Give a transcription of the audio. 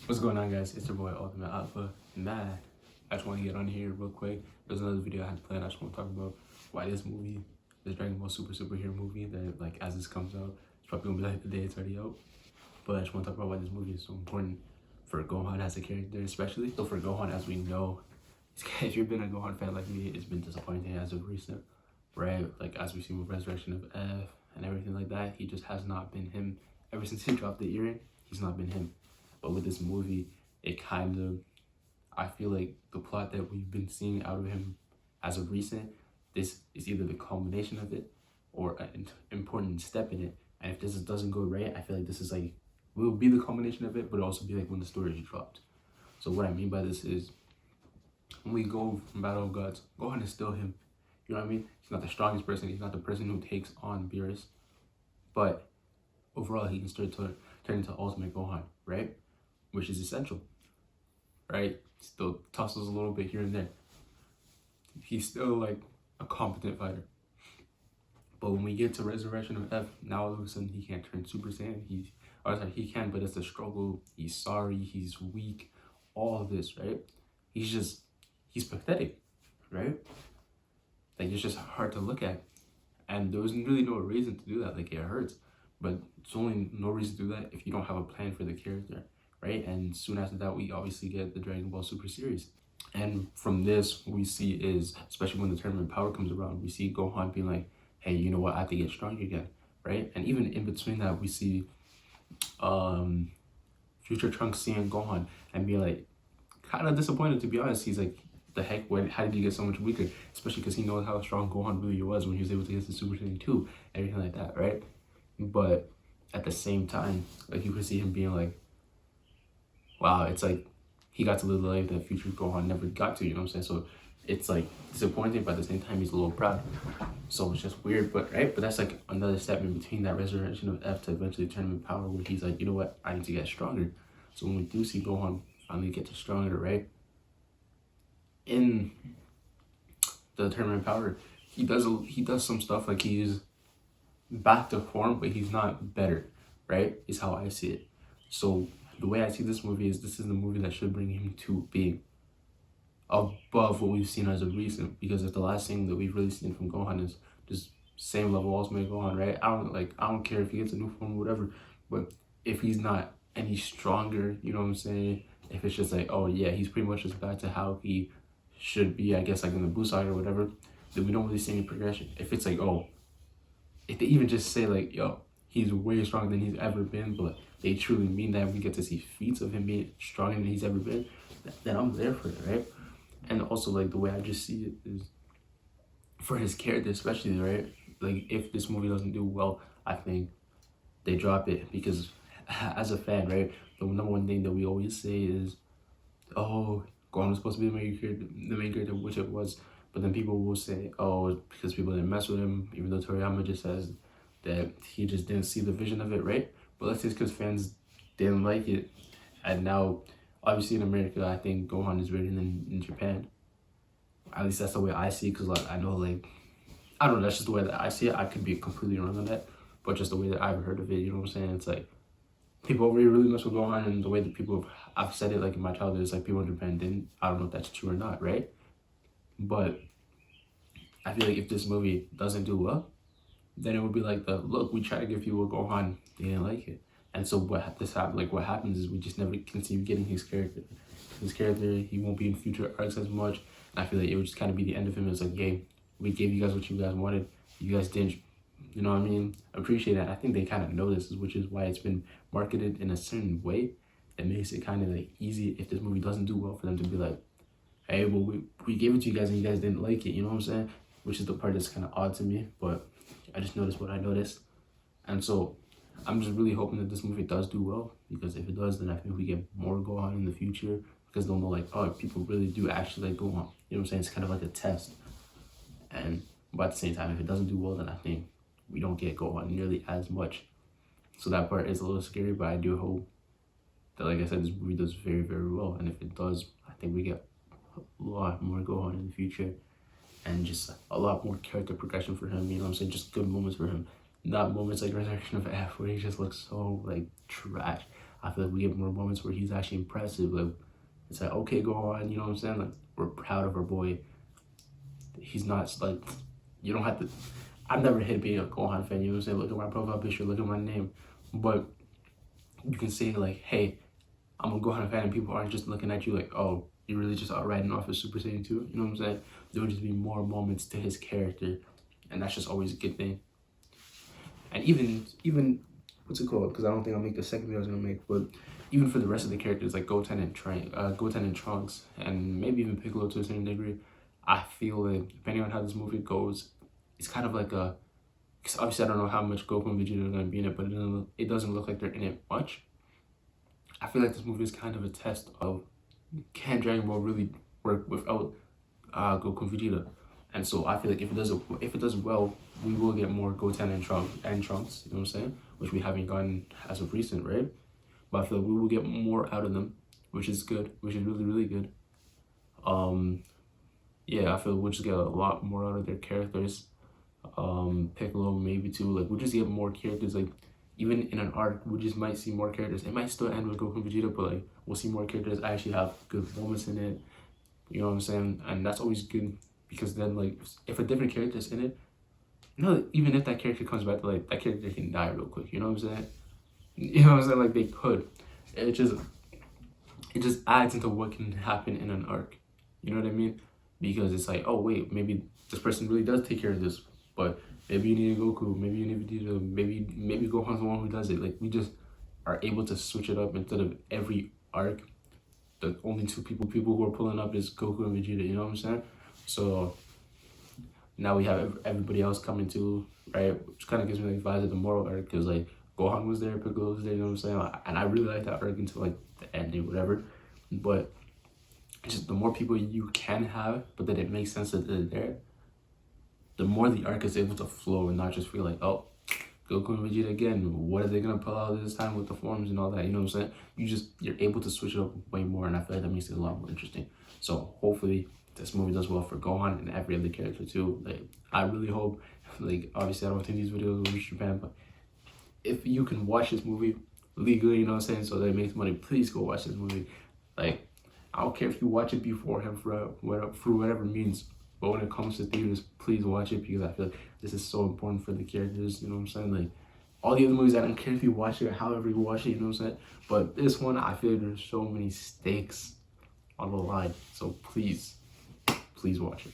What's going on, guys? It's your boy Ultimate Alpha. Man, I just want to get on here real quick. There's another video I had planned. I just want to talk about why this movie, this Dragon Ball Super Hero movie, that like as this comes out, it's probably gonna be like the day it's already out. But I just want to talk about why this movie is so important for Gohan as a character, especially. So for Gohan, as we know, if you've been a Gohan fan like me, it's been disappointing as of recent, right? Like as we see with Resurrection of F and everything like that, he just has not been him. Ever since he dropped the earring, he's not been him. But with this movie, it kind of, I feel like the plot that we've been seeing out of him as of recent, this is either the culmination of it or an important step in it. And if this doesn't go right, I feel like this is like, will be the culmination of it, but it'll also be like when the story is dropped. So what I mean by this is, when we go from Battle of Gods, Gohan is still him. You know what I mean? He's not the strongest person. He's not the person who takes on Beerus. But overall, he can still turn into Ultimate Gohan, right? Which is essential, right? Still tussles a little bit here and there. He's still like a competent fighter. But when we get to Resurrection of F, now all of a sudden he can't turn Super Saiyan. He can, but it's a struggle. He's sorry, he's weak, all of this, right? He's pathetic, right? Like, it's just hard to look at. And there was really no reason to do that. Like, it hurts. But it's only no reason to do that if you don't have a plan for the character, right? And soon after that, we obviously get the Dragon Ball Super series. And from this, we see is, especially when the tournament power comes around, we see Gohan being like, hey, you know what, I have to get stronger again, right? And even in between that, we see Future Trunks seeing Gohan and be like, kind of disappointed, to be honest. He's like, the heck, how did he get so much weaker? Especially because he knows how strong Gohan really was when he was able to get the Super Saiyan 2, everything like that, right? But at the same time, like, you could see him being like, wow, it's like he got to live the life that future Gohan never got to, you know what I'm saying? So it's like disappointing, but at the same time, he's a little proud. So it's just weird, but right? But that's like another step in between that Resurrection of F to eventually Tournament Power, where he's like, you know what, I need to get stronger. So when we do see Gohan finally get to stronger, right? In the Tournament Power, he does some stuff, like he's back to form, but he's not better, right? Is how I see it. So the way I see this movie is, this is the movie that should bring him to being above what we've seen as of recent. Because if the last thing that we've really seen from Gohan is just same level Ultimate Gohan, right? I don't care if he gets a new form or whatever, but if he's not any stronger, you know what I'm saying? If it's just like, oh yeah, he's pretty much just back to how he should be, I guess, like in the Blue Side or whatever, then we don't really see any progression. If it's like, oh, if they even just say like, yo, he's way stronger than he's ever been, but they truly mean that, we get to see feats of him being stronger than he's ever been, then I'm there for it, right? And also, like, the way I just see it is, for his character especially, right? Like, if this movie doesn't do well, I think they drop it, because as a fan, right, the number one thing that we always say is, oh, Gohan was supposed to be the main character, which it was, but then people will say, oh, because people didn't mess with him, even though Toriyama just says that he just didn't see the vision of it, right? But let's say it's because fans didn't like it, and now, obviously in America, I think Gohan is better than in Japan. At least that's the way I see it, because like, I know, like, I don't know, that's just the way that I see it. I could be completely wrong on that, but just the way that I've heard of it, you know what I'm saying? It's like, people over here really mess with Gohan, and the way that I've said it, like, in my childhood, it's like people in Japan didn't. I don't know if that's true or not, right? But I feel like if this movie doesn't do well, then it would be like, look, we try to give people a Gohan, they didn't like it. And so what happens is we just never continue getting his character. His character, he won't be in future arcs as much. And I feel like it would just kind of be the end of him. It's like, hey, we gave you guys what you guys wanted. You guys didn't, you know what I mean, appreciate it. I think they kind of know this, which is why it's been marketed in a certain way that makes it kind of like easy if this movie doesn't do well for them to be like, hey, well, we gave it to you guys and you guys didn't like it, you know what I'm saying? Which is the part that's kind of odd to me, but I just noticed what I noticed. And so I'm just really hoping that this movie does do well, because if it does, then I think we get more Gohan in the future, because they'll know, like, oh, people really do actually like Gohan. You know what I'm saying? It's kind of like a test. But at the same time, if it doesn't do well, then I think we don't get Gohan nearly as much. So that part is a little scary, but I do hope that, like I said, this movie does very, very well. And if it does, I think we get a lot more Gohan in the future, and just a lot more character progression for him, you know what I'm saying? Just good moments for him. Not moments like Resurrection of F, where he just looks so, like, trash. I feel like we get more moments where he's actually impressive. Like, it's like, okay, Gohan, you know what I'm saying? Like, we're proud of our boy. He's not like, you don't have to. I've never hit being a Gohan fan, you know what I'm saying? Look at my profile picture, look at my name. But you can say, like, hey, I'm a Gohan fan, and people aren't just looking at you like, oh, you're really just out riding off as Super Saiyan 2. You know what I'm saying? There would just be more moments to his character, and that's just always a good thing. And even what's it called? Because I don't think I'll make the second video I was gonna make, but even for the rest of the characters like Goten and Trunks, and maybe even Piccolo to a certain degree, I feel like depending on how this movie goes, it's kind of like a. Because obviously I don't know how much Goku and Vegeta are gonna be in it, but it doesn't look like they're in it much. I feel like this movie is kind of a test of can Dragon Ball really work without Goku and Vegeta, and so I feel like if it does well, we will get more Goten and Trunks. You know what I'm saying? Which we haven't gotten as of recent, right? But I feel like we will get more out of them, which is good, which is really really good. Yeah, I feel like we'll just get a lot more out of their characters. Piccolo maybe too. Like we'll just get more characters. Like even in an arc, we just might see more characters. It might still end with Goku and Vegeta, but like we'll see more characters actually have good moments in it. You know what I'm saying? And that's always good because then like if a different character is in it, no, even if that character comes back, like that character can die real quick. You know what I'm saying? You know what I'm saying? Like they could. It just adds into what can happen in an arc. You know what I mean? Because it's like, oh wait, maybe this person really does take care of this, but maybe you need a Goku, maybe you need Vegeta, maybe Gohan's the one who does it. Like we just are able to switch it up instead of every arc. The only two people who are pulling up is Goku and Vegeta. You know what I'm saying? So now we have everybody else coming too, right? Which kind of gives me like vibes of the moral arc because like Gohan was there, Piccolo was there. You know what I'm saying? And I really like that arc until like the ending, whatever. But just the more people you can have, but that it makes sense that they're there, the more the arc is able to flow and not just feel like, oh, Goku and Vegeta again, what are they gonna pull out this time with the forms and all that? You know what I'm saying? You're able to switch it up way more, and I feel like that makes it a lot more interesting. So hopefully this movie does well for Gohan and every other character too. Like I really hope, like obviously I don't think these videos will reach Japan, but if you can watch this movie legally, you know what I'm saying, so that it makes money, please go watch this movie. Like I don't care if you watch it beforehand through whatever means, but when it comes to theaters, please watch it because I feel like this is so important for the characters. You know what I'm saying? Like all the other movies, I don't care if you watch it, however you watch it. You know what I'm saying? But this one, I feel like there's so many stakes on the line. So please watch it.